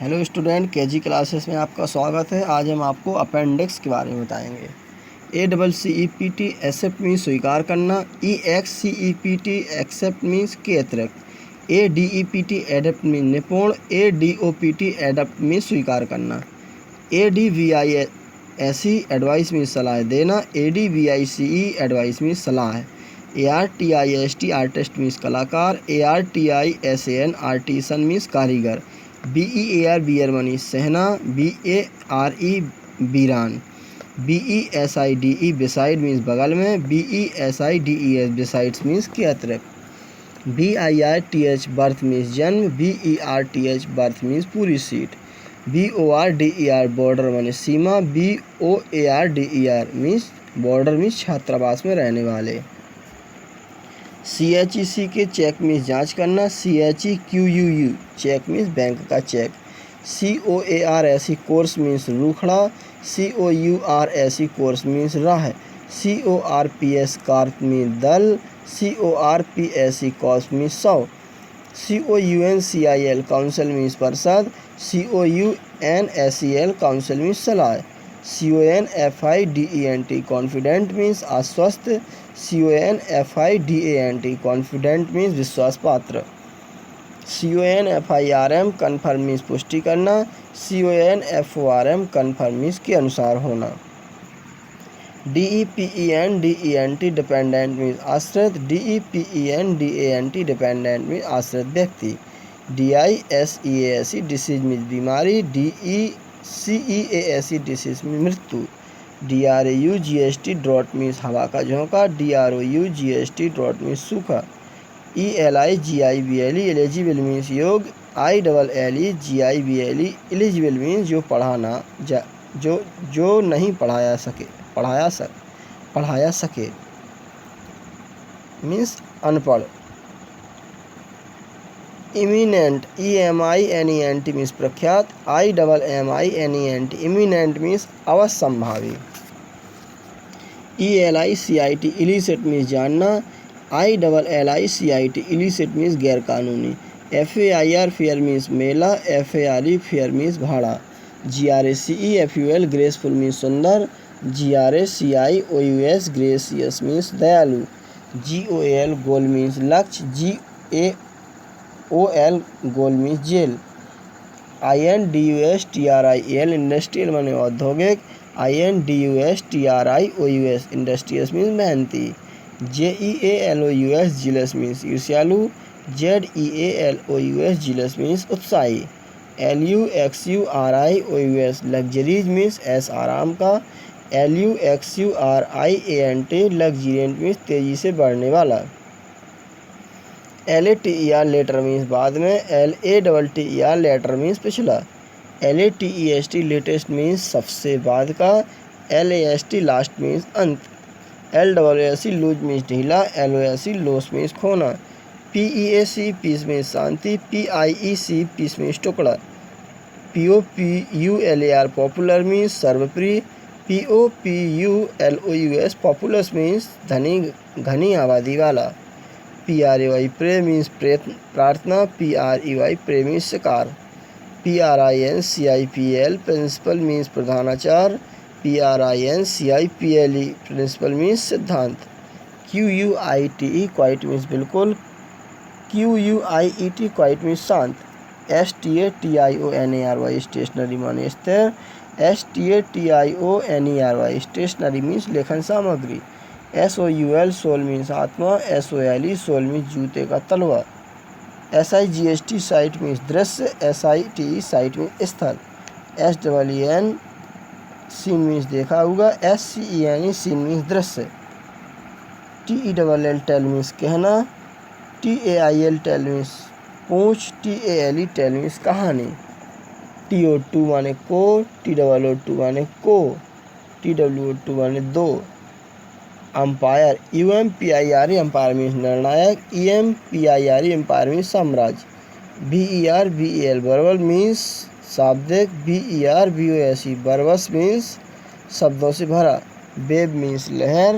Hello student, KG classes में आपका स्वागत है। आज हम आपको अपेंडिक्स के बारे में बताएंगे। ACCEPT एक्सेप्ट मीन्स स्वीकार करना। EXCEPT एक्सेप्ट मीन्स के अतिरिक्त। ADEPT एडप्ट मीन्स निपुण। ADOPT एडप्ट मीन्स स्वीकार करना। ADVISE एडवाइस मीन्स सलाह देना। ADVICE एडवाइस मीन्स सलाह है। ARTIST आर्टिस्ट मीन्स कलाकार। ARTISAN आर्टिसन मीन्स कारीगर। BEAR बियर मनीष सहना। BARE बीरान। BESIDE बिसाइड मीन्स बगल में। BESIDES बिसाइड्स मीन्स के अतिरिक्त। BIRTH बर्थ मीन्स जन्म। BERTH बर्थ मीन्स पूरी सीट। BORDER बॉर्डर मीन्स सीमा। BOARDER मीन्स बॉर्डर मीन्स छात्रावास में रहने वाले। CHEC के चेक मीन्स जांच करना। CHEQUU चेक मीन्स बैंक का चेक। COARSE कोर्स मीन्स रूखड़ा। COURSE कोर्स मीन्स राह। CORPS कार्प मीन्स दल। CORPSE corpse means 100। COUNCIL council means परिषद। COUNSEL काउंसिल मीन्स सलाह। CONFIDENT कॉन्फिडेंट मीन्स आश्वस्त। CONFIDANT कॉन्फिडेंट मीन्स विश्वास पात्र। CONFIRM कन्फर्म मीन्स पुष्टि करना। CONFORM कन्फर्म मीन्स के अनुसार होना। DEPENDENT डिपेंडेंट मीन्स आश्रित। DEPENDANT डिपेंडेंट मीन्स आश्रित व्यक्ति। DISEASE डिसीज मीन्स बीमारी। DECEASE डिसीज मीन्स मृत्यु। DRAUGST ड्रॉट मीन्स हवा का झोंका। DROUGST ड्रॉट मीन्स सूखा। ELIGIBLE एलिजिबल मीन्स योग्य। ILLEGIBLE एलिजिबल मीन्स जो नहीं पढ़ाया सके मीन्स अनपढ़। इमिनेंट EMINENT मीन्स प्रख्यात। IMMINENT इमिनेंट मीन्स अवश्यंभावी। ELICIT इलिसिट मीन्स जानना। ILLICIT इलिसिट मीन्स गैर कानूनी। FAIR फेयर मीन्स मेला। FARE फेयर मीन्स भाड़ा। GRACEFUL ग्रेसफुल मीन्स सुंदर। GRACIOUS ग्रेसियस मीन्स दयालु। GOAL गोल मीन्स लक्ष्य। GAOL गोल मीन्स जेल। INDUSTRIAL इंडस्ट्रियल माने औद्योगिक। INDUSTRIOUS इंडस्ट्रियस मीन्स मेहनती। JEALOUS जीलस मीन्स ईर्ष्यालु। ZEALOUS जीलस मीन्स उत्साही। LUXURIOUS लग्जरीज मीन्स ऐश आराम का। LUXURIANT लग्जीरियंट मीन्स तेजी से बढ़ने वाला। LATER लेटर मीन्स बाद में। LATTER लेटर मीन्स पिछला। LATEST लेटेस्ट मीन्स सबसे बाद का। LAST लास्ट मीन्स अंत। LWSE लूज मीन्स ढीला। LOSE लॉस मीन्स खोना। PEAC पीस मीन्स शांति। PIEC पीस मीन्स टुकड़ा। POPULAR पॉपुलर मीन्स सर्वप्रिय। POPULOUS पॉपुलस मीन्स घनी आबादी वाला। PRAY प्रे मीन्स प्रार्थना। PREY प्रे मीन्स शिकार। PRINCIPL प्रिंसिपल मीन्स प्रधानाचार्य। PRINCIPLE प्रिंसिपल मीन्स सिद्धांत। QUITE क्वाइट मीन्स बिल्कुल। QUIET क्वाइट मीन्स शांत। STATIONERY स्टेशनरी माने स्थिर। STATIONERY स्टेशनरी मीन्स लेखन सामग्री। SOUL सोल मीन्स आत्मा। SOLE सोल मीन्स जूते का तलवा। SIGST साइट मीन्स दृश्य। SITE साइट मीन्स स्थल। SEEN सीन मीन्स देखा होगा। SCENE सीन मीन्स दृश्य। TELL टेल मीन्स कहना। TAIL टेल मीन्स पूछ। TALE टेल मीन्स कहानी। TO2 माने को। TOO2 माने को। TWO2 माने दो। अंपायर UMPIRE अंपायर मीन्स निर्णायक। EMPIRE अंपायर मीन्स साम्राज्य। BERBEL वर्बल मीन्स शाब्दिक। BERBOSE बरबस मीन्स शब्दों से भरा। वेब मीन्स लहर।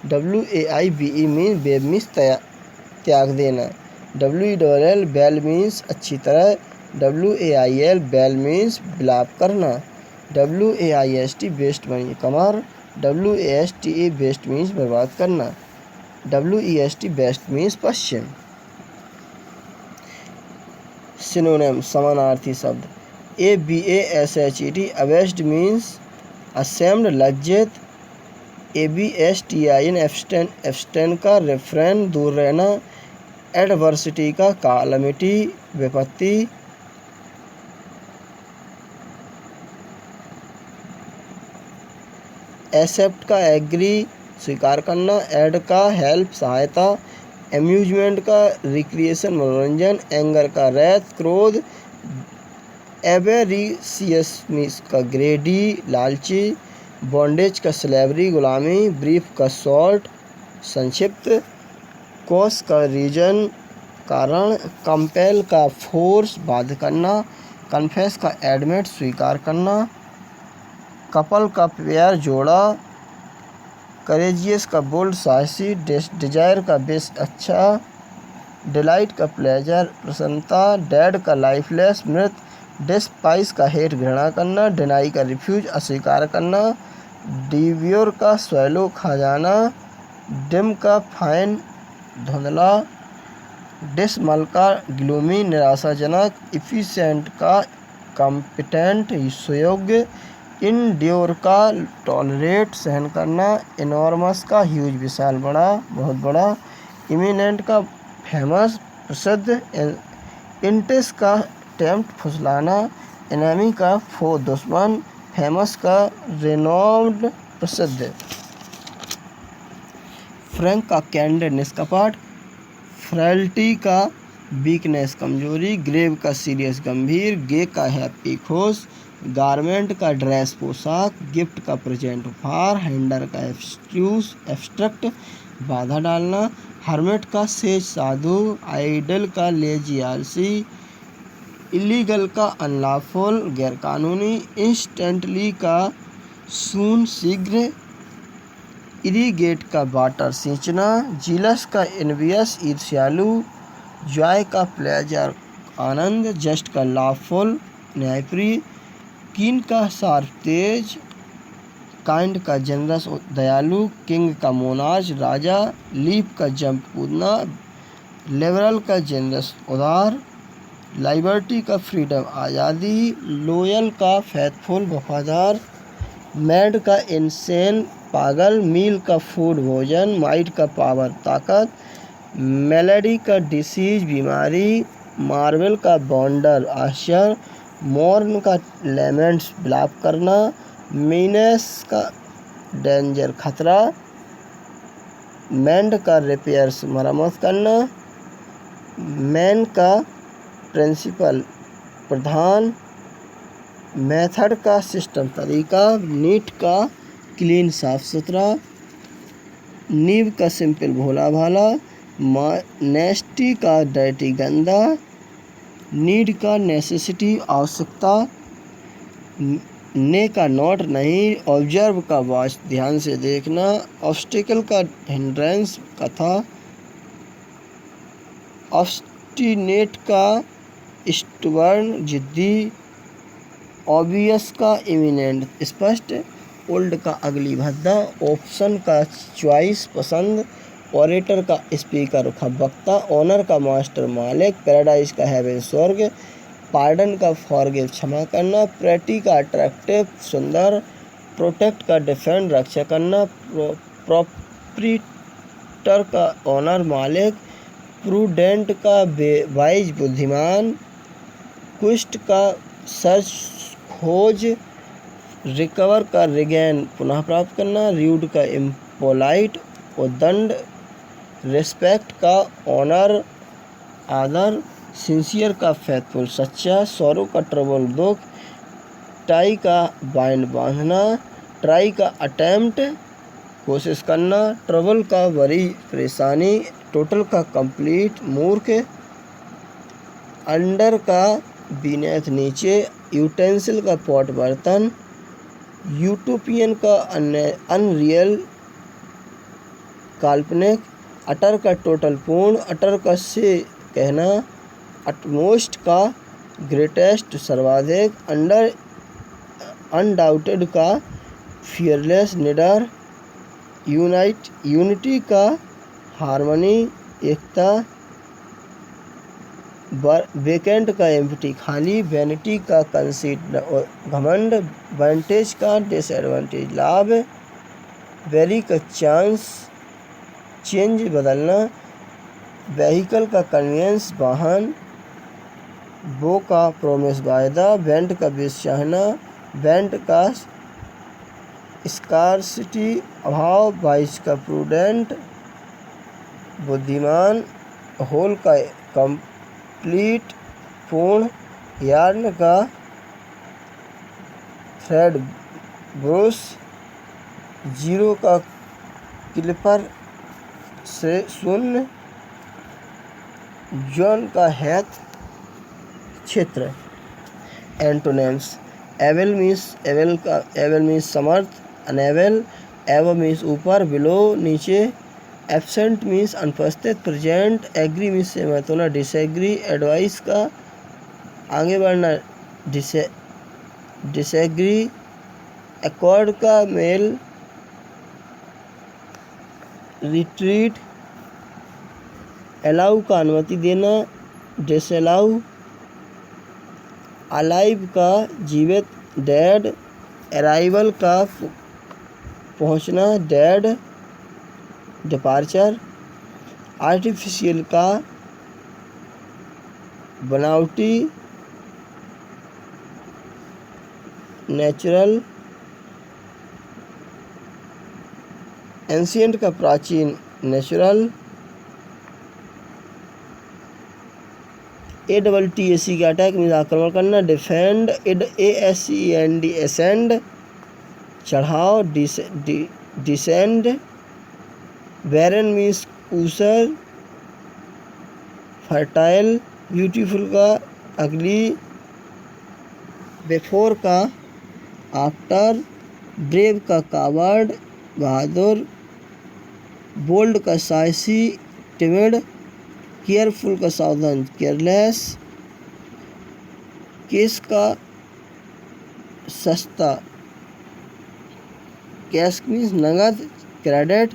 WAIBE मीन्स वेब मीन्स त्याग देना। WELL वेल मीन्स अच्छी तरह। WAIL बैल मीन्स बिलाप करना। WAIST वेस्ट मीन्स कमर। WASTA वेस्ट मीन्स बर्बाद करना। WEST वेस्ट मीन्स पश्चिम। सिनोनिम समानार्थी शब्द। ABASHET अबेस्ट मीन्स असेम्ड लज्जित। ABSTIN एब्स्टेन का रेफ्रेन दूर रहना। एडवर्सिटी का कालमिटी विपत्ति। एक्सेप्ट का एग्री स्वीकार करना। एड का हेल्प सहायता। एम्यूजमेंट का रिक्रिएशन मनोरंजन। एंगर का रैथ क्रोध। एवेरिशियस का ग्रेडी लालची। बॉन्डेज का स्लेवरी गुलामी। ब्रीफ का शॉर्ट संक्षिप्त। कॉज का रीजन कारण। कंपेल का फोर्स बाध्य करना। कन्फेस का एडमिट स्वीकार करना। कपल का पेयर जोड़ा। करेजियस का बोल्ड साहसी। डिजायर का बेस अच्छा। डिलाइट का प्लेजर प्रसन्नता। डेड का लाइफलेस मृत। डिस्पाइस का हेट घृणा करना। डिनाई का रिफ्यूज अस्वीकार करना। डिव्योर का स्वैलो खा जाना। डिम का फाइन धुंधला। डिसमल का ग्लूमी निराशाजनक। इफिशिएंट का कॉम्पिटेंट सुयोग्य। इनड्योर का टॉलरेट सहन करना। इनॉर्मस का ह्यूज विशाल बड़ा बहुत बड़ा। इमिनेंट का फेमस प्रसिद्ध। इंटेस का टेम्प्ट फुसलाना। एनेमी का फो दुश्मन। फेमस का रेनॉल्ड प्रसिद्ध। फ्रैंक का कैंडिड निष्कपट। फ्रैलिटी का वीकनेस कमजोरी। ग्रेव का सीरियस गंभीर। गे का हैप्पी खुश। गारमेंट का ड्रेस पोशाक। गिफ्ट का प्रेजेंट उपहार। हैंडर का एब्स्ट्रैक्ट बाधा डालना। हर्मिट का सेज साधु। आइडल का लेजी आलसी। इलीगल का अनलॉफुल गैरकानूनी। इंस्टेंटली का सून शीघ्र। इरीगेट का वाटर सींचना। जीलस का एनवियस ईर्ष्यालु। जॉय का प्लेजर आनंद। जस्ट का लॉफुल न्यायप्रिय। कीन का शार्प तेज। काइंड का जनरस दयालु। किंग का मोनाज राजा। लीप का जंप कूदना। लिबरल का जनरस उदार। लिबर्टी का फ्रीडम आज़ादी। लोयल का फेथफुल वफादार। मैड का इनसेन पागल। मील का फूड भोजन। माइट का पावर ताकत। मेलेडी का डिसीज बीमारी। मार्वल का बॉन्डर आश्चर्य। मॉर्न का लेमेंट्स विलाप करना। मीनेस का डेंजर खतरा। मेंड का रिपेयर्स मरम्मत करना। मैन का प्रिंसिपल प्रधान। मेथड का सिस्टम तरीका। नीट का क्लीन साफ सुथरा। नीव का सिंपल भोला भाला। नेस्टी का डर्टी गंदा। नीड का नेसेसिटी आवश्यकता। ने का नॉट नहीं। ऑब्जर्व का वॉच ध्यान से देखना। ऑब्स्टिकल का हिंड्रेंस कथा। ऑब्स्टिनेट का स्टबर्न जिद्दी। ऑब्वियस का इमिनेंट स्पष्ट। ओल्ड का अगली भद्दा। ऑप्शन का चॉइस पसंद। ऑरेटर का स्पीकर वक्ता। ऑनर का मास्टर मालिक। पैराडाइज का हेवन स्वर्ग। पार्डन का फॉरगिव क्षमा करना। प्रेटी का अट्रैक्टिव सुंदर। प्रोटेक्ट का डिफेंड रक्षा करना। प्रोप्रीटर का ऑनर मालिक। प्रूडेंट का वाइज बुद्धिमान। क्विस्ट का सर्च खोज। रिकवर का रिगेन पुनः प्राप्त करना। र्यूड का इम्पोलाइट उद्दंड। रिस्पेक्ट का ऑनर आदर। सिंसियर का फेथफुल सच्चा। सॉरो का ट्रबल दुख। टाई का बाइंड बांधना। ट्राई का अटेम्प्ट कोशिश करना। ट्रबल का वरी परेशानी। टोटल का कंप्लीट मूर्ख। अंडर का बीनेथ नीचे। यूटेंसिल का पॉट बर्तन। यूटोपियन का अनरियल काल्पनिक। अटर का टोटल पूर्ण। अटर का से कहना। अटमोस्ट का ग्रेटेस्ट सर्वाधिक, अंडर अनडाउटेड का फियरलेस निडर, यूनिटी का हार्मनी एकता, वेकेंट का एम्प्टी खाली, वैनिटी का कंसीट घमंड, वांटेज का डिसएडवांटेज लाभ, वेरी का चांस चेंज बदलना, व्हीकल का कन्वीनियंस वाहन, बो का प्रोमिस वायदा, वेंट का विष चाहना, वेंट का स्कार्सिटी अभाव, वाइज का प्रूडेंट बुद्धिमान, होल का कंप्लीट पूर्ण, यार्न का थ्रेड ब्रूस, जीरो का क्लिपर से शून्य, जॉन का हैत क्षेत्र। एंटोनिम्स। एबल मीन्स समर्थ, अनेबल, एव मीन्स ऊपर, बिलो नीचे, एब्सेंट मीन्स अनुपस्थित, प्रेजेंट, एग्री मीन्स सहमत होना, डिसएग्री एडवाइस का आगे बढ़ना, डिसएग्री अकॉर्ड का मेल, रिट्रीट, अलाउ का अनुमति देना, डिसअलाउ, अलाइव का जीवित, डेड, अराइवल का पहुंचना, डेड, डिपार्चर, आर्टिफिशियल का बनावटी, नेचुरल, एंशिएंट का प्राचीन, नेचुरल, ATTAC का अटैक मीन्स आक्रमण करना, डिफेंड, ASCEND एसेंड, चढ़ाव, डिसेंड, बैरन मीन्स ऊसर, फर्टाइल, ब्यूटीफुल का अगली, बिफोर का आफ्टर, ब्रेव का कावर्ड बहादुर, बोल्ड का साहसी टिमिड, केयरफुल का सावधान केयरलेस, केस का सस्ता, कैश मीन्स नगद, क्रेडिट,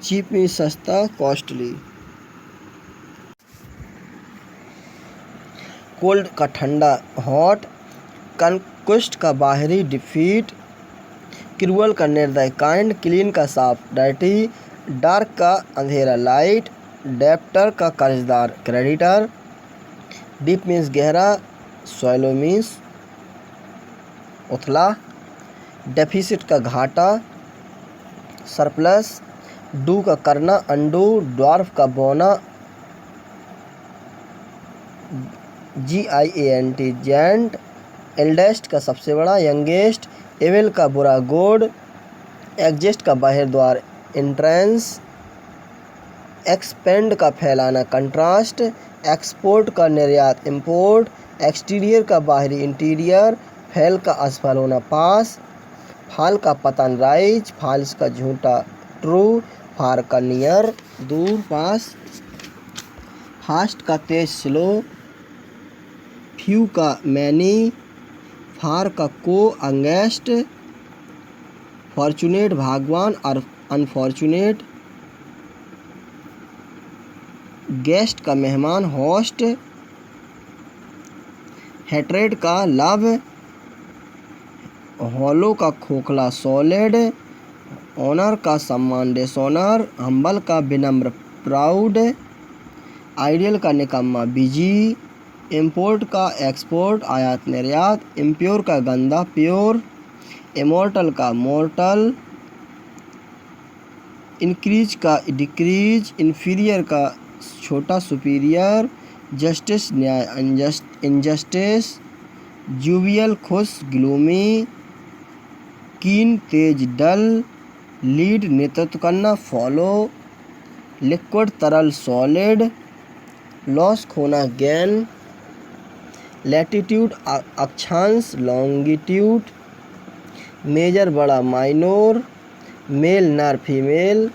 चीप मीन्स सस्ता, कॉस्टली। कोल्ड का ठंडा हॉट, कनक्विस्ट का बाहरी डिफीट, क्रूअल का निर्दय काइंड, क्लीन का साफ डर्टी, डार्क का अंधेरा लाइट, डेप्टर का कर्जदार क्रेडिटर, डीप मीन्स गहरा, सॉइलो मीन्स उथला, डेफिसिट का घाटा, सरप्लस, डू का करना अंडू, ड्वार्फ का बोना, GIANT जेंट, एल्डेस्ट का सबसे बड़ा, यंगेस्ट, एविल का बुरा गोड, एग्जिस्ट का बाहर द्वार एंट्रेंस, एक्सपेंड का फैलाना कंट्रास्ट, एक्सपोर्ट का निर्यात इंपोर्ट, एक्सटीरियर का बाहरी इंटीरियर, फैल का असफल होना पास, फाल का पतन राइज, फाल्स का झूठा ट्रू, फार का नियर दूर पास, फास्ट का तेज स्लो, फ्यू का मैनी, फार का को अंगेस्ट, फॉर्चुनेट भाग्यवान और अनफॉर्चुनेट, गेस्ट का मेहमान होस्ट, हेट्रेड का लव, हॉलो का खोखला सॉलिड, ऑनर का सम्मान डिसऑनर, हम्बल का विनम्र प्राउड, आइडियल का निकम्मा बिजी, इंपोर्ट का एक्सपोर्ट आयात निर्यात, इम्प्योर का गंदा प्योर, इमोर्टल का मोर्टल, इंक्रीज का डिक्रीज, इन्फीरियर का छोटा सुपीरियर, जस्टिस न्याय इनजस्टिस, जुवियल खुश ग्लूमी, कीन तेज डल, लीड नेतृत्व करना फॉलो, लिक्विड तरल सॉलिड, लॉस खोना गेन, लैटिट्यूड अक्षांश लॉन्गिट्यूड, मेजर बड़ा माइनोर, मेल नर फीमेल,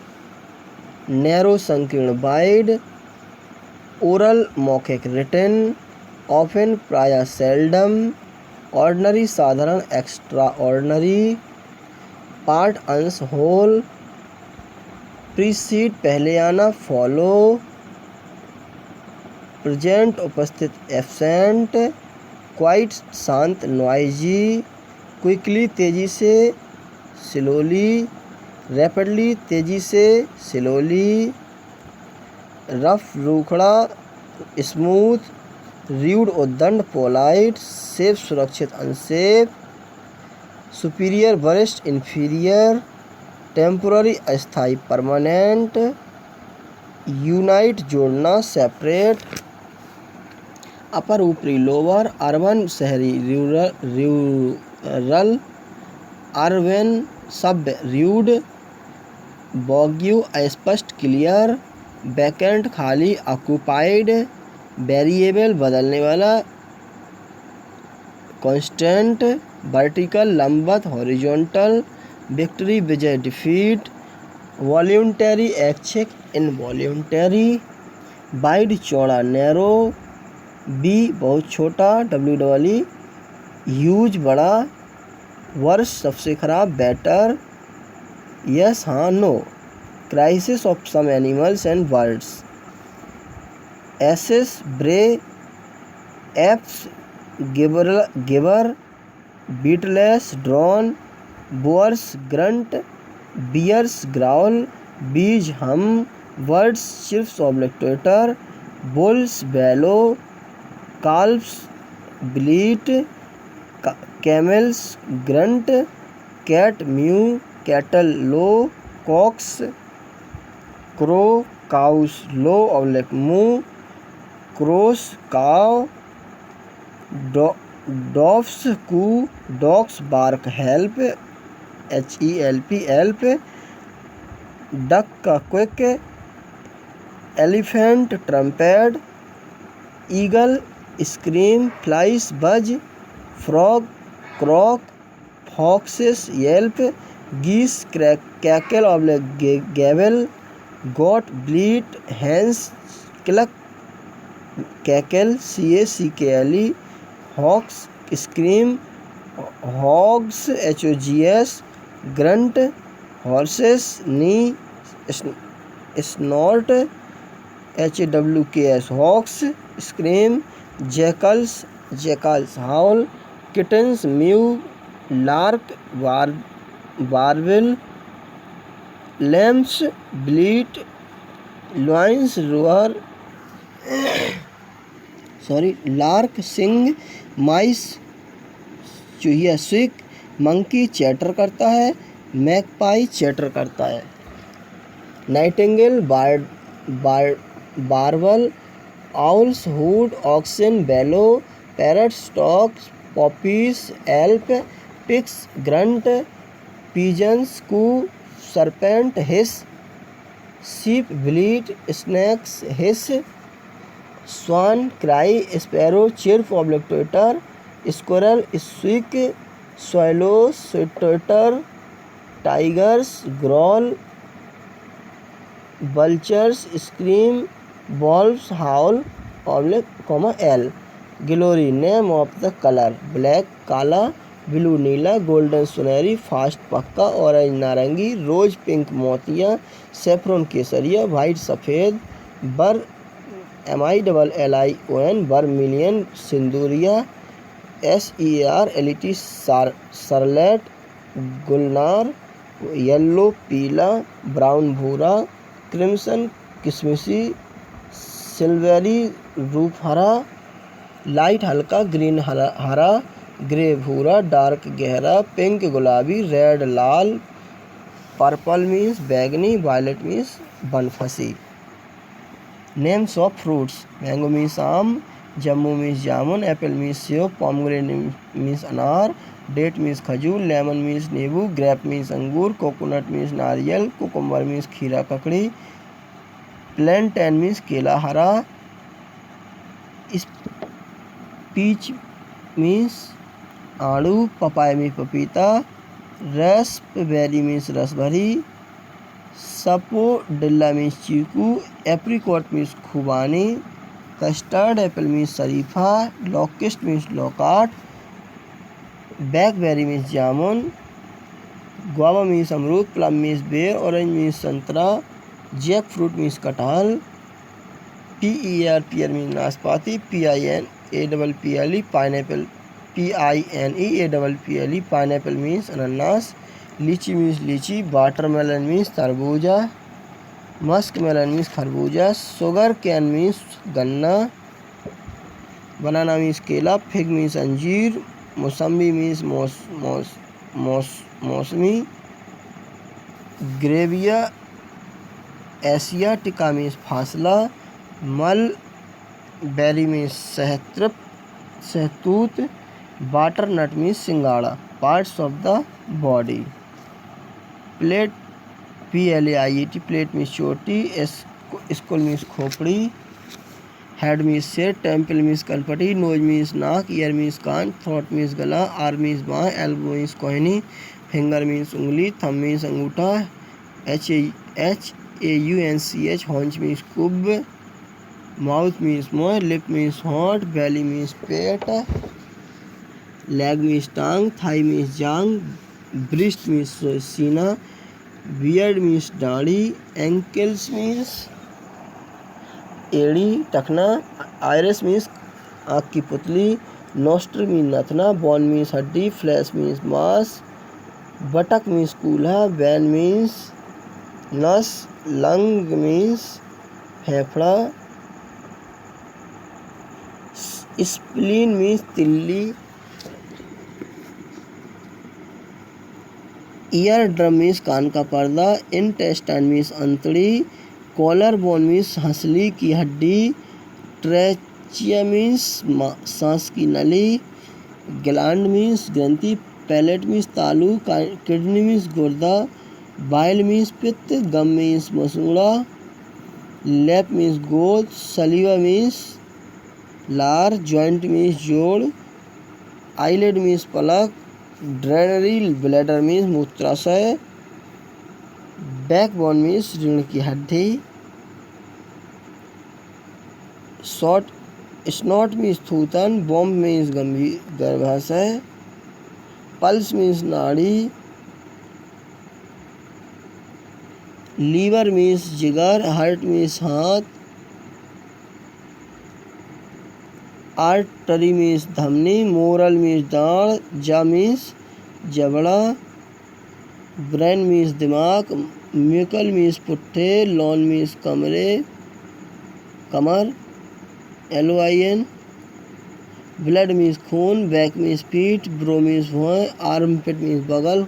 नैरो संकीर्ण वाइड, ओरल मौखिक रिटन, ऑफन प्राय सेल्डम, ऑर्डनरी साधारण एक्स्ट्रा ऑर्डनरी, पार्ट अंश होल, प्रीसीड पहले आना फॉलो, प्रेजेंट उपस्थित एब्सेंट, क्वाइट शांत नॉइजी, क्विकली तेजी से स्लोली, रैपिडली तेजी से स्लोली, रफ रूखड़ा स्मूथ, र्यूड उद्दंड पोलाइट, सेफ सुरक्षित अनसेफ, सुपीरियर वरिष्ठ इन्फीरियर, टेम्पोररी अस्थाई परमानेंट, यूनाइट जोड़ना सेपरेट, अपर ऊपरी लोअर, अर्बन शहरी रूरल, अर्बन सभ्य र्यूड, बॉग्यू अस्पष्ट क्लियर, वैकेंट खाली ऑक्यूपाइड, वेरिएबल बदलने वाला कांस्टेंट, वर्टिकल लंबवत हॉरिजॉन्टल, विक्ट्री विजय डिफीट, वॉल्यूंटरी ऐच्छिक इनवॉल्यूंटरी, वाइड चौड़ा नैरो, बी बहुत छोटा WEE, ह्यूज बड़ा, वर्ष सबसे खराब बेटर, यस हाँ no, crisis of some animals and birds, assess ब्रे, apps giver, Beatles drawn, bores grunt, bears growl, बीज हम, words chips ऑब्लेक्टेटर, bulls Balor, काल्फ्स ब्लीट, camels grunt, cat mu, cattle लो, COX crow, cows लो oblique मू, cross काव, Defoe's कू, dogs bark help HELP help, duck का quick, elephant trumpet, eagle scream, flies बज, frog क्रॉक, foxes Yelp, गीस cackle oblique गैवल, got ब्लीट, hence clock cackle CACKLE, hawks scream, hogs HOGS, grunt, horses neigh, snort HWKS hawks scream, jackals howl, kittens mew, lark वार्विल, lambs bleat, lions roar lark sing, mice चूहिया squeak, monkey chatter करता है, magpie chatter करता है, nightingale warble, owls hoot, oxen bellow, parrots talk, puppies yelp, pigs grunt, pigeons coo, serpent hiss, sheep bleat, snakes hiss, swan cry, sparrow chirp oblique twitter, squirrel squeak, swallow twitter, tigers growl, vultures scream, wolves howl oblique yell, glory name of the colour, black काला, blue नीला, golden सुनहरी, fast पक्का, orange नारंगी, रोज pink मोतिया, saffron केसरिया, white सफ़ेद, बर MILLION vermilion, Sinduriya, SEARLET सरलेट, Gulnar, yellow पीला, brown भूरा, crimson किशमिशी, silvery रूप हरा, लाइट हल्का, ग्रीन हरा, ग्रे भूरा, डार्क गहरा, पिंक गुलाबी, रेड लाल, पर्पल मीन्स बैगनी, वायलेट मीन्स बनफसी। Names of fruits, mango means आम, जम्मू मीन्स जामुन, एप्पल मीन्स सेब, पोमेग्रेनेट मीन्स अनार, डेट मीन्स खजूर, लेमन मीन्स नींबू, ग्रेप मीन्स अंगूर, कोकोनट मीन्स नारियल, कुकुम्बर मीन्स खीरा ककड़ी, प्लेंटेन मीन्स केला हरा, पीच मीन्स आड़ू, पपाया मीन्स पपीता, रास्पबेरी मीन्स रसभरी, सपोडिल्ला मीन्स चीकू, एप्रिकॉट मीन्स खुबानी, कस्टर्ड एप्पल मीन्स शरीफा, लॉकेस्ट मीन्स लौकाट, बैकबेरी मीन्स जामुन, गुआवा मीन्स अमरूद, प्लम मीन्स बेर, ऑरेंज मीन्स संतरा, जैक फ्रूट मीन्स कटहल, पीईआर पियर मीन्स नाशपाती, PINAPPLE pineapple, PINEAPPLE pineapple means अनानास, लीची मीन्स लीची, वाटरमेलन मीन्स तरबूजा, मस्क मेलन मीन्स खरबूजा, शुगर कैन मीन्स गन्ना, बनाना मीन्स केला, फिग मीन्स अंजीर, मौसम्बी मीन्स मौसमी, ग्रेविया एशियाटिका मीन्स फासला, मलबेरी मीन्स सहतूत, वाटर नट मीन्स सिंगाड़ा। Parts of the body, plait PLAIET plait means चोटी, स्कुल मीन्स खोपड़ी, हेड मीन्स सिर, टेम्पल मीन्स कलपटी, नोज मीन्स नाक, ईयर मीन्स कान, थ्रोट मीन्स गला, आर्म मीन्स बाँह, एल्बो मीन्स कोहनी, फिंगर मीन्स उंगली, थंब मीन्स अंगूठा, HAUNCH हॉन्च मीन्स कुब, माउथ मीन्स मुँह, लिप मीन्स होंठ, बेली मीन्स पेट, लेग मीन्स टांग, थाई मीन्स जांग, ब्रिस्ट मीन्स सीना, बियर्ड मीन्स दाढ़ी, एंकल्स मीन्स एड़ी टखना, आयरस मीन्स आँख की पुतली, नोस्ट्रल मीन्स नथना, बोन मीन्स हड्डी, फ्लैश मीन्स मांस, बटक मीन्स कूल्हा, वेन मीन्स नस, लंग मीन्स फेफड़ा, स्प्लीन मीन्स तिल्ली, ईयर ड्रम मीन्स कान का पर्दा, इंटेस्टाइन मीन्स अंतड़ी, कॉलर बोन मीन्स हंसली की हड्डी, ट्रेचिया मीन्स सांस की नली, ग्लैंड मीन्स ग्रंथि, पैलेट मीन्स तालू, किडनी मीन्स गुर्दा, बाइल मीन्स पित्त, गम मीन्स मसूड़ा, लैप मीन्स गोद, सलीवा मीन्स लार, जॉइंट मीन्स जोड़, आईलेड मीन्स पलक, ड्रेनरी ब्लैडर मीन्स मूत्राशय, बैकबोन मीन्स रीढ़ की हड्डी, स्नॉट मीन्स थूथन, बॉम्ब मीन्स गंभीर गर्भाशय, पल्स मीन्स नाड़ी, लीवर मीन्स जिगर, हार्ट मीन्स हाथ, आर्टरी मीन्स धमनी, मोरल मीन्स दाढ़, जा मीन्स जबड़ा, ब्रेन मीन्स दिमाग, म्यूकल मीन्स पुट्ठे, लॉन मीन्स कमर, LOIN, ब्लड मीन्स खून, बैक मीन्स पीठ, ब्रो मीन्स भुआं, आर्म पिट मीन्स बगल,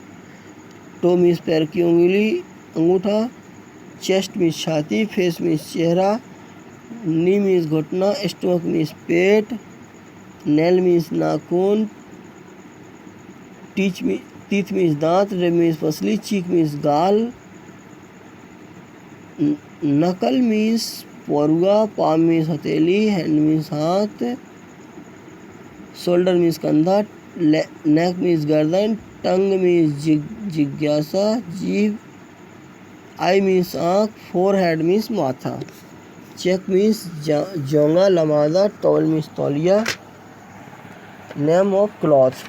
टो मीन्स पैर की उंगली अंगूठा, चेस्ट मीन्स छाती, फेस मीन्स चेहरा, नी मीन्स घुटना, स्टोमक मीन्स पेट, नेल मीन्स नाखून, टीथ मीन्स दांत, रिब मीन्स पसली, चीक मीन्स गाल, नकल मीन्स पोरुआ, पाम मीन्स हथेली, हैंड मीन्स हाथ, शोल्डर मीन्स कंधा, नेक मीन्स गर्दन, टंग मीन्स जिज्ञासा जीभ, आई मीन्स आँख, फोरहेड मीन्स माथा, चेक मीन्स जोंगा लमादा, टॉवल मीन्स तौलिया, name of cloth,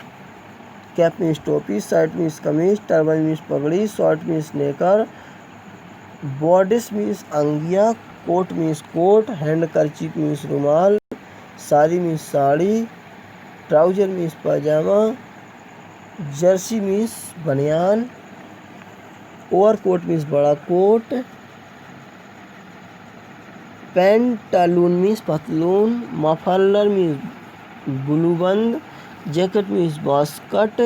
cap means टोपी, शर्ट मीन्स कमीज, टर्बन मीन्स पगड़ी, शॉर्ट मीन्स नेकर, बॉडिस मीन्स अंगिया, coat means coat, handkerchief means रुमाल, sari means sari, trouser means पजामा, जर्सी मीन्स बनियान, ओवरकोट मीन्स बड़ा कोट, पैंटालून मीन्स पतलून, मफलर मीन्स बुलूबंद, जैकेट मीन्स बास्कट,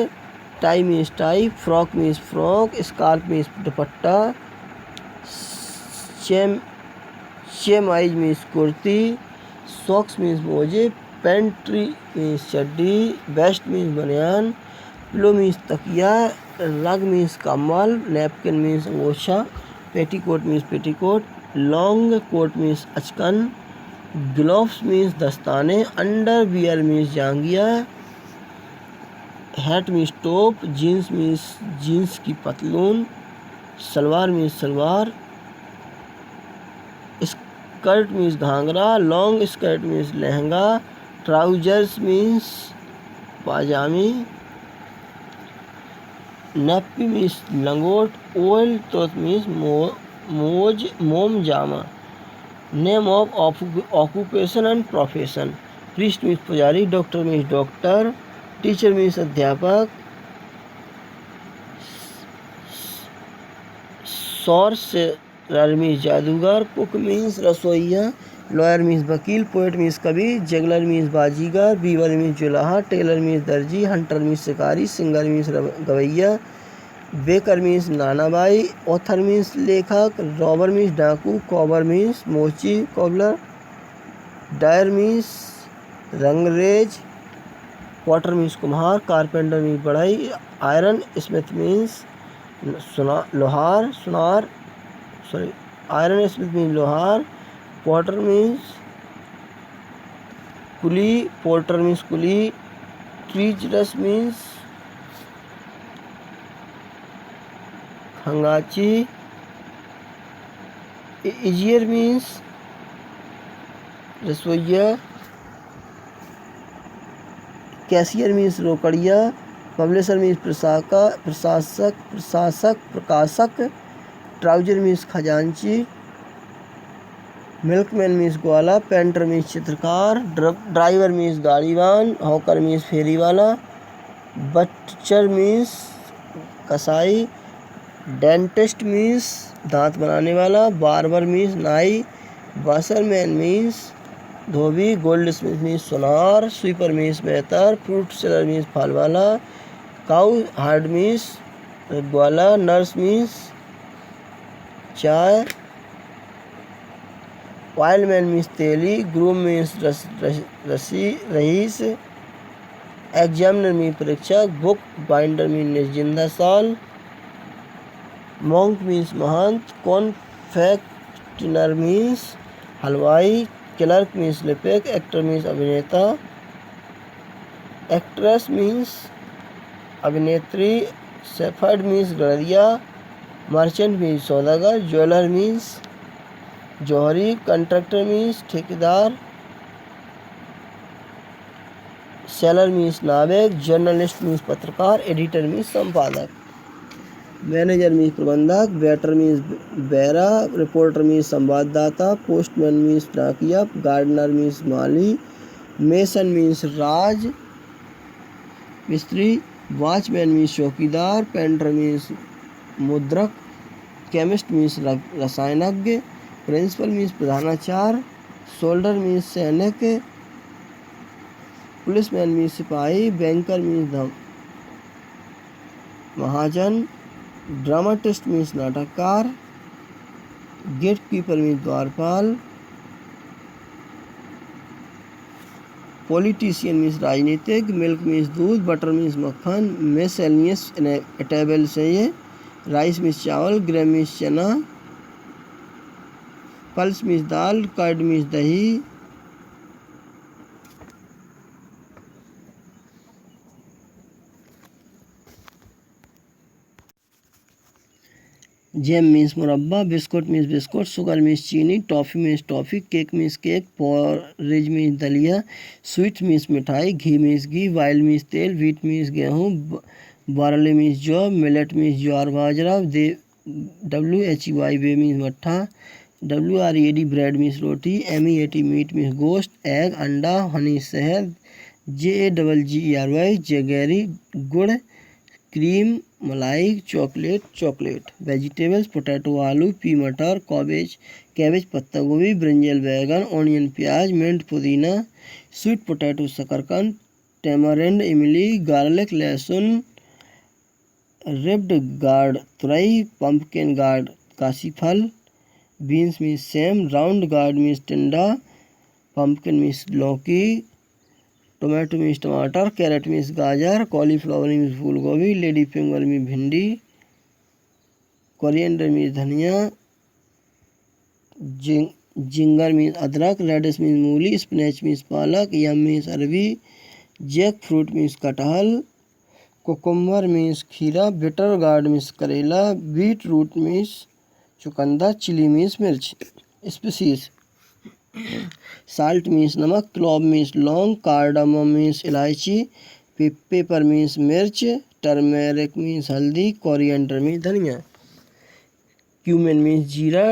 tie means tie, frock means frock, scarf means दुपट्टा, chemise means कुर्ती, socks means मोजे, pantry means चड्डी, वेस्ट मीन्स बनियान, पिलो मीन्स तकिया, रग मीन्स कम्बल, नैपकिन मीन्स अंगोछा, petticoat means petticoat, long coat means अचकन, ग्लोव्स मीन्स दस्ताने, अंडर वियर मीन्स जांगिया, हैट मीन्स टोप, जीन्स मीन्स जीन्स की पतलून, salwar means salwar, skirt means घाघरा, long skirt means lehenga, trousers means पाजामी, नैप्पी मीन्स लंगोट, ओल्ड क्लॉथ मीन्स मोम जामा। Name of occupation and profession, priest means पुजारी, doctor means doctor, teacher means अध्यापक, सॉर्सरर मीन्स जादूगर, कुक मीन्स रसोइया, लॉयर मीन्स वकील, पोएट मीन्स कवि, जगलर मीन्स बाजीगर, बीवर मीन्स जुलाहा, टेलर मीन्स दर्जी, हंटर मीन्स शिकारी, सिंगर मीन्स गवैया, बेकर मीन्स नानाबाई, ऑथर मीन्स लेखक, रॉबर मीन्स डाकू, कॉबर मीन्स मोची कॉबलर, डायर मीन्स रंगरेज, पॉटर मीन्स कुम्हार, कारपेंटर मीन्स बढ़ई, आयरन स्मिथ मीन्स लोहार, आयरन स्मिथ मीन्स लोहार, पॉटर मीन्स कुली, पोर्टर मीन्स कुली, ट्रीजरस मीन्स खंगाची, इजियर मीन्स रसोइया, कैशियर मीन्स रोकड़िया, पब्लिशर मीन्स प्रकाशक, ट्राउजर मीन्स खजांची, मिल्कमैन मीन्स ग्वाला, पेंटर मीन्स चित्रकार, ड्राइवर मीन्स गाड़ीवान, हॉकर मीन्स फेरी वाला, बटचर मीन्स कसाई, डेंटिस्ट मीन्स दांत बनाने वाला, बार्बर मीन्स नाई, वाशरमैन मीन्स धोबी, गोल्ड स्मिथ मीन्स सुनार, स्वीपर मीन्स बेहतर, फ्रूट सेलर मीन्स फल वाला, काउ हार्ड मीन्स ग्वाला, नर्स मीन्स चाय, ऑयलमैन मीन्स तेली, groom means rice, examiner means परीक्षक, बुक बाइंडर मीन्स जिंदा साल, मॉन्क मीन्स महंत, कॉन्फेक्शनर मीन्स हलवाई, क्लर्क मीन्स लिपिक, एक्टर मीन्स अभिनेता, एक्ट्रेस मीन्स अभिनेत्री, शेफर्ड मीन्स गड़रिया, मर्चेंट मीन्स सौदागर, ज्वेलर मीन्स जौहरी, कंट्रैक्टर मीन्स ठेकेदार, seller means नाविक, जर्नलिस्ट मीन्स पत्रकार, एडिटर मीन्स संपादक, मैनेजर मीन्स प्रबंधक, वेटर मीन्स बैरा, रिपोर्टर मीन्स संवाददाता, पोस्टमैन मीन्स डाकिया, गार्डनर मीन्स माली, मेसन मीन्स राज मिस्त्री, वॉचमैन मीन्स चौकीदार, पेंटर मीन्स मुद्रक, केमिस्ट मीन्स रसायनज्ञ, प्रिंसिपल मीन्स प्रधानाचार्य, सोल्डर मीन्स सैनिक, पुलिसमैन मीन्स सिपाही, बैंकर मीन्स महाजन, ड्रामाटिस्ट मीन्स नाटककार, गेट कीपर मीन्स द्वारपाल, पॉलिटिशियन मीन्स राजनीतिक, मिल्क मीन्स दूध, बटर मीन्स मक्खन, मिससेलेनियस टेबल से ये, राइस मीन्स चावल, ग्रेन मीन्स चना, पल्स मीन्स दाल, कर्ड मीन्स दही, जैम मीन्स मुरब्बा, biscuit means biscuit, sugar means चीनी, toffee means toffee, cake means cake, porridge means दलिया, स्वीट मीन्स मिठाई, घी मीन्स घी, वाइल मीन्स तेल, व्हीट मीन्स गेहूँ, बार्ले मीन्स जौ, मिलेट मीन्स ज्वार बाजरा, WHEY वे मीन्स मट्ठा, WREAD ब्रेड मीन्स रोटी, MEAT मीट मीन्स गोश्त, एग अंडा, हनी शहद, JAGGERY जगेरी गुड़, क्रीम मलाई, चॉकलेट, वेजिटेबल्स पोटैटो आलू, पी मटर, कैबेज पत्ता गोभी, ब्रिंजल बैगन, ऑनियन प्याज, मिंट पुदीना, स्वीट पोटैटो शकरकंद, टैमरिंड इमली, गार्लिक लहसुन, रिब्ड गार्ड तुरई, पंपकिन गार्ड काशी फल, beans means same, round guard means टिंडा, पंपकिन मीन्स लौकी, टोमेटो मीन्स टमाटर, कैरेट मीन्स गाजर, कॉलीफ्लावर मीन्स फूल गोभी, लेडी फिंगर मीन्स भिंडी, कोरिएंडर मीन्स धनिया, जिंगर मीन्स अदरक, रेडिश मीन्स मूली, स्पिनच मीन्स पालक, यम मीन्स अरबी, जैक फ्रूट मीन्स कटहल, कुकुम्बर मीन्स खीरा, बिटर गार्ड मीन्स करेला, बीट रूट मीन्स चुकंदर, चिली मीन्स मिर्च। स्पीसीज साल्ट मीन्स नमक, क्लोव मीन्स लौंग, कार्डामम मीन्स इलायची, पेपर मीन्स मिर्च, टर्मेरिक मीन्स हल्दी, कोरिएंडर मीन्स धनिया, क्यूमिन मीन्स जीरा,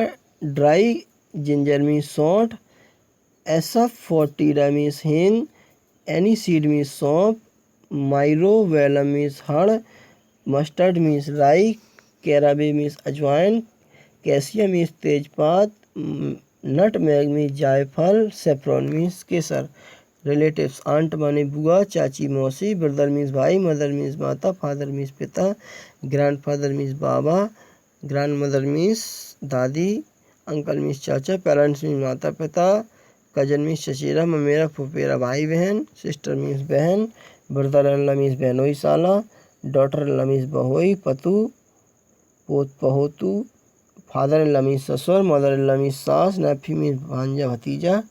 ड्राई जिंजर मीन्स सौंठ, एसाफोटिडा मीन्स हींग, एनीसीड मीन्स सौंफ, माइरोवेलम मीन्स हड़, मस्टर्ड मीन्स राई, कैराबे मीन्स अजवाइन, कैसिया मीन्स तेजपात, नटमेग मीन्स जायफल, सेफ्रॉन मीन्स केसर। रिलेटिव्स आंट माने बुआ, चाची मौसी, ब्रदर मीन्स भाई, मदर मीन्स माता, फादर मीन्स पिता, ग्रैंडफादर मीन्स बाबा, ग्रैंडमदर मीन्स दादी, अंकल मीन्स चाचा, पेरेंट्स मीन्स माता पिता, कजन मीन्स चचेरा ममेरा फुफेरा भाई बहन, सिस्टर मीन्स बहन, ब्रदर इन लॉ मीन्स बहनोई साला, डॉटर इन लॉ मीन्स बहोई पतू पोत पहोतू, फादर इन लॉ मीन्स ससुर, मदर इन लॉ मीन्स सास, नेफ्यू मीन्स भांजा भतीजा,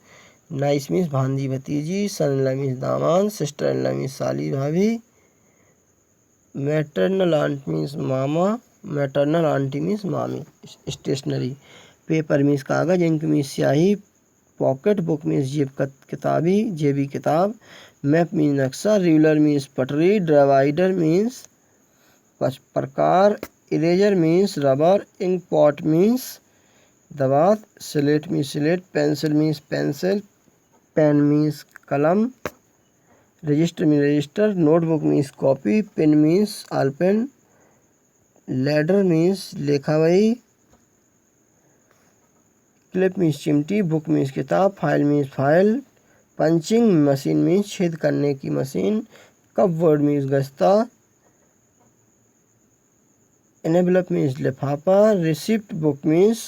नाइस मीन्स भांजी भतीजी, सन इन लॉ मीन्स दामाद, सिस्टर इन लॉ मीन्स साली भाभी, मैटरनल आंट मीन्स मामा, मैटरनल आंटी मीन्स मामी। स्टेशनरी पेपर मीन्स कागज, इंक मीन्स स्याही, पॉकेट बुक मीन्स जेबी किताब, मैप मीन्स नक्शा, रूलर मीन्स पटरी, डिवाइडर मीन्स प्रकार, eraser means rubber, ink pot means दवात, slate means slate, pencil means pencil, pen means कलम, register means register, notebook means copy, pen means आलपेन, ledger means लेखा बही, क्लिप मीन्स चिमटी, book means किताब, file means file, punching machine means छेद करने की machine, cupboard means गस्ता, envelope means लिफाफा, रिसिप्ट बुक मीन्स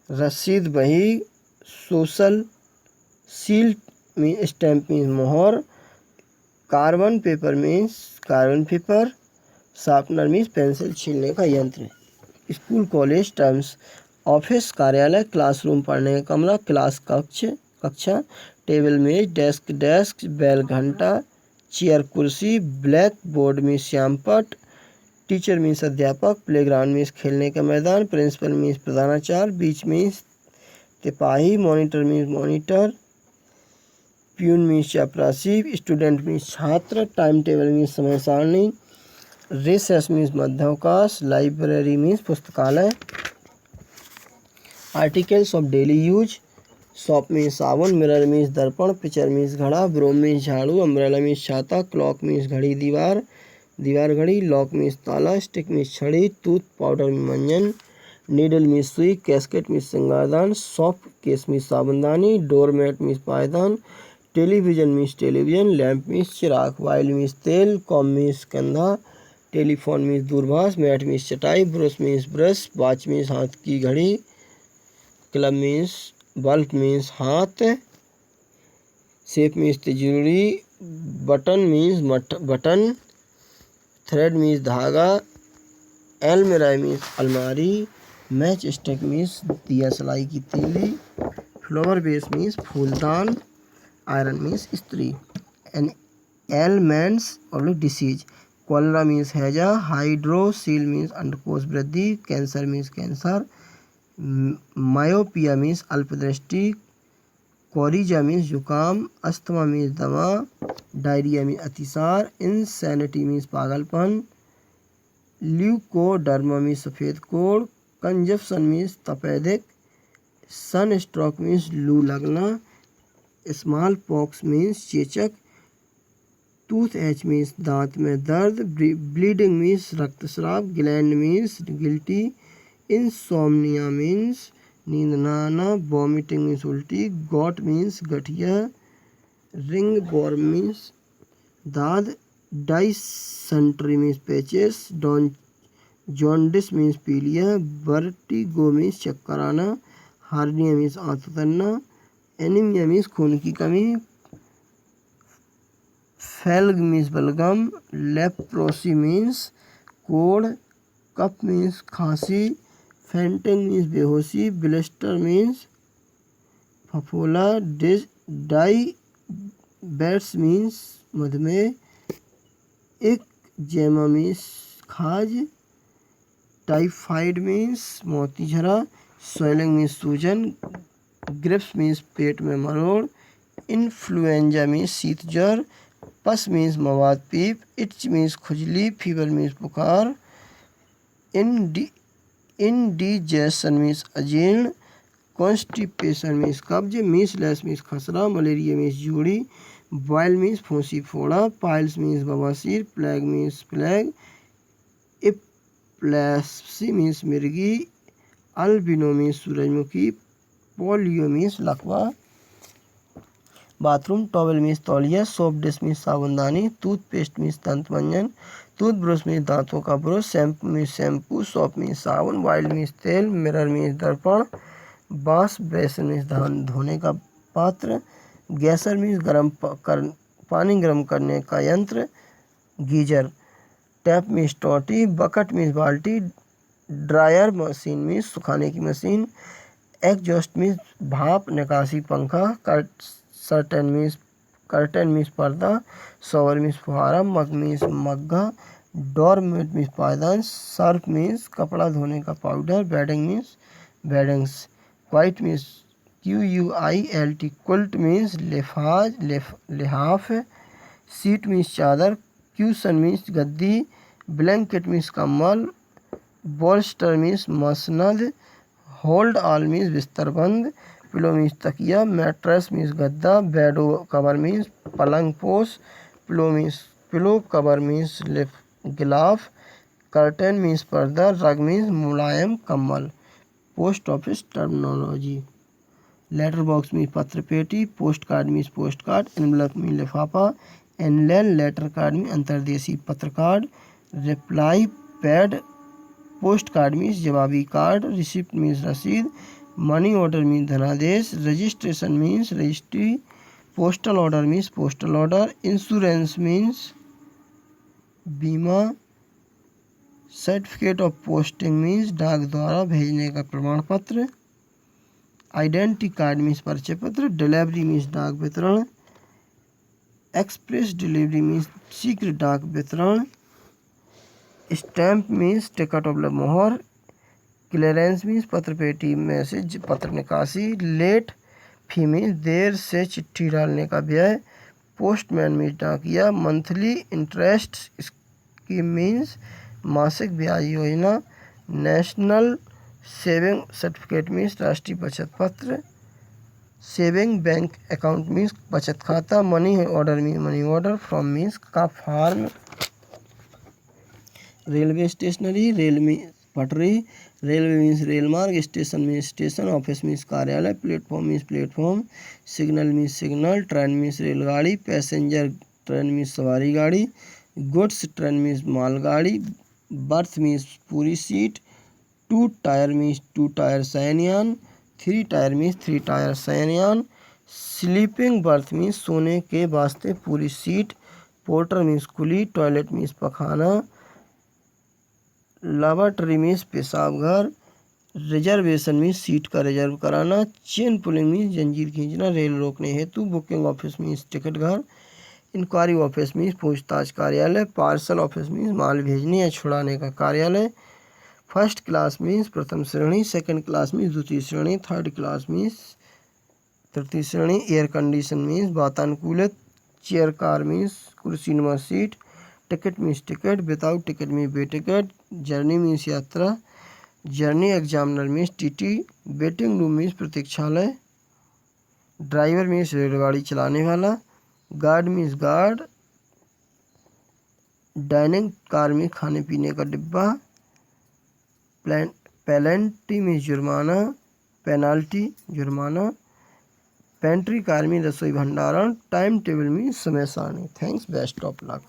रसीद बही, social seal means stamp means मोहर, carbon paper means carbon paper, sharpener means pencil छीलने का यंत्र। स्कूल कॉलेज टर्म्स ऑफिस कार्यालय, क्लासरूम पढ़ने का कमरा, क्लास कक्षा, टेबल मेज, डेस्क डेस्क, बैल घंटा, चेयर कुर्सी, ब्लैक बोर्ड मीन्स श्यामपट, टीचर मीन्स अध्यापक, प्लेग्राउंड मीन्स खेलने का मैदान, प्रिंसिपल मीन्स प्रधानाचार्य, बीच मीन्स तिपाही, monitor means monitor, peon means चापरासी, स्टूडेंट मीन्स छात्र, टाइम टेबल मीन्स समय सारणी, रिसेस मीन्स मध्यावकाश, लाइब्रेरी मीन्स पुस्तकालय। Articles of daily use, soap means साबुन, मिरर मीन्स दर्पण, पिक्चर मीन्स घड़ा, ब्रोम मीन्स झाड़ू, अम्ब्रेला मीन्स छाता, क्लॉक मीन्स घड़ी, दीवार घड़ी, लॉक मीन्स ताला, स्टिक मीन्स छड़ी, टूथ पाउडर मीन्स मंजन, नीडल मीन्स सुई, कैस्केट मीन्स श्रृंगारदान, सॉफ्ट केस मीन्स साबुनदानी, डोरमेट मीन्स पायदान, television means television, lamp means चिराग, ऑयल मीन्स तेल, कॉम मीन्स कंधा, टेलीफोन मीन्स दूरभाष, मैट मीन्स चटाई, brush means brush, watch means हाथ की घड़ी, क्लब मीन्स बल्ब मीन्स हाथ, शेप मीन्स तिजोरी, button means button, thread means धागा, अलमीरा मीन्स अलमारी, मैच स्टिक मीन्स दिया सलाई की तीली, फ्लावर बेस मीन्स फूलदान, आयरन मीन्स स्त्री, एन एलमेंट्स और डिसीज, कॉलरा मीन्स हैजा, हाइड्रोसील मीन्स अंडकोश वृद्धि, cancer means cancer, myopia means अल्पदृष्टि, कोरिजा मीन्स जुकाम, अस्थमा मीन्स दमा, डायरिया मीन्स अतिसार, इंसैनिटी मीन्स पागलपन, ल्यूकोडर्मा मीन्स सफ़ेद कोढ़, कंजप्शन मीन्स तपेदिक, सन स्ट्रोक मीन्स लू लगना, स्मॉल पॉक्स मीन्स चेचक, टूथ एच मीन्स दांत में दर्द, ब्लीडिंग मीन्स रक्तस्राव, gland means guilty, insomnia means नींद न आना, वॉमिटिंग मीन्स उल्टी, गॉट मीन्स गठिया, रिंग बॉर्म मीन्स दाद, dysentery means patches, jaundice means पीलिया, वर्टिगो मीन्स चक्कर आना, हार्निया मीन्स आंत उतरना, एनीमिया मीन्स खून की कमी, फेल्ग मीन्स बलगम, लेप्रोसी मीन्स कोढ़, कफ मीन्स खांसी, फेंटिंग मीन्स बेहोशी, ब्लिस्टर मीन्स फफोला, डाइबेट्स मीन्स मधुमेह, एक्जेमा मीन्स खाज, टाइफाइड मीन्स मोतीझरा, स्वेलिंग मीन्स सूजन, ग्रिप्स मीन्स पेट में मरोड़, इन्फ्लुएंजा मीन्स शीत ज्वर, पस मीन्स मवाद पीप, इट्च मीन्स खुजली, फीवर मीन्स बुखार, इंडिजेशन मीन्स अजीर्ण, कॉन्स्टिपेशन मीन्स कब्ज, मीसलेस मीन्स खसरा, मलेरिया मीन्स जूड़ी, बॉयल मीन्स फूंसी फोड़ा, पाइल्स मीन्स बवासीर, plague means plague, epilepsy means मिर्गी, अल्बिनो मीन्स सूरजमुखी, पोलियो मीन्स लकवा। बाथरूम टॉवल मीन्स तौलिया, सोप डिश मीन्स साबुनदानी, टूथपेस्ट मीन्स दंत मंजन, टूथ ब्रश मीन्स दांतों का brush, shampoo means shampoo, soap means साबुन, ऑयल मीन्स तेल, मिरर मीन्स दर्पण, बास बेसन मीन्स धोने का पात्र, गैसर मीन्स पानी गर्म करने का यंत्र, गीजर, टैप मीन्स टोटी, बकेट मीन्स बाल्टी, ड्रायर मशीन मीन्स सुखाने की मशीन, एग्जॉस्ट मीन्स भाप निकासी पंखा, कर्टन मीन्स पर्दा, शॉवर मीन्स फुहारा, मग मीन्स मग्घा, डोरमेट मीन्स पायदान, सर्फ मीन्स कपड़ा धोने का powder, bedding means beddings, quilt means QUILT, quilt means लिहाफ, सीट मीन्स चादर, क्यूशन मीन्स गद्दी, ब्लैंकेट मीन्स कम्बल, बोल्स्टर मीन्स मसनद, होल्ड ऑल मीन्स बिस्तरबंद, पिलो मीन्स तकिया, मैट्रेस मीन्स गद्दा, बेड कवर मीन्स पलंग पोस, पिलो कवर मीन्स गिलाफ, कर्टेन मीन्स पर्दा, रग मीन्स मुलायम कम्बल। Post office terminology. Letter box means पत्र पेटी, postcard means postcard, envelope means लिफाफा, एनलेन लेटर कार्ड मीन्स अंतर्देशीय पत्र card, reply paid, postcard means जवाबी कार्ड, रिसिप्ट मीन्स रसीद, मनी ऑर्डर मीन्स धनादेश, registration means registry, postal order means postal order, insurance means बीमा, certificate of posting means डाक द्वारा भेजने का प्रमाण पत्र, आइडेंटिटी कार्ड मीन्स परिचय पत्र, डिलीवरी मीन्स डाक वितरण, एक्सप्रेस डिलीवरी मीन्स शीघ्र डाक वितरण, स्टैम्प मीन्स टिकट ऑफ मोहर, क्लियरेंस मीन्स पत्र पेटी मैसेज पत्र निकासी, लेट फी मीन्स देर से चिट्ठी डालने का व्यय, पोस्टमैन मीन्स डाकिया, मंथली इंटरेस्ट स्कीम मीन्स मासिक ब्याज योजना, नेशनल सेविंग सर्टिफिकेट मीन्स राष्ट्रीय बचत पत्र, सेविंग बैंक अकाउंट मीन्स बचत खाता, money order means money order, from means का form, railway stationery, rail means पटरी, रेलवे मीन्स रेल मार्ग, station means station, office means कार्यालय, platform means platform, signal means signal, train means रेलगाड़ी, passenger train means सवारी गाड़ी, goods train means मालगाड़ी, berth means पूरी seat, two tier means two tier शयनयान, three tier means three tier शयनयान, sleeping berth means सोने के वास्ते पूरी सीट, पोर्टर मीन्स कुली, टॉयलेट मीन्स पखाना, लैबोरेटरी मीन्स पेशाब घर, रिजर्वेशन मीन्स सीट का रिजर्व कराना, चेन पुलिंग मीन्स जंजीर खींचना रेल रोकने हेतु, बुकिंग ऑफिस मीन्स टिकट घर, इंक्वायरी ऑफिस मीन्स पूछताछ कार्यालय, पार्सल ऑफिस मीन्स माल भेजने या छुड़ाने का कार्यालय, फर्स्ट क्लास मीन्स प्रथम श्रेणी, सेकंड क्लास मीन्स द्वितीय श्रेणी, थर्ड क्लास मीन्स तृतीय श्रेणी, एयर कंडीशन मीन्स वातानुकूलित, चेयर कार मीन्स कुर्सी number seat, ticket means ticket, without ticket means बे टिकट, जर्नी मीन्स यात्रा, journey examiner means TT, waiting room means प्रतीक्षालय, ड्राइवर मीन्स रेलगाड़ी चलाने वाला, guard means guard, dining car means खाने पीने का डिब्बा, पेनल्टी मीन्स जुर्माना, पेनाल्टी जुर्माना, पेंट्री कार मीन्स रसोई भंडारण, टाइम टेबल मीन्स समय सारणी। Thanks, best of luck.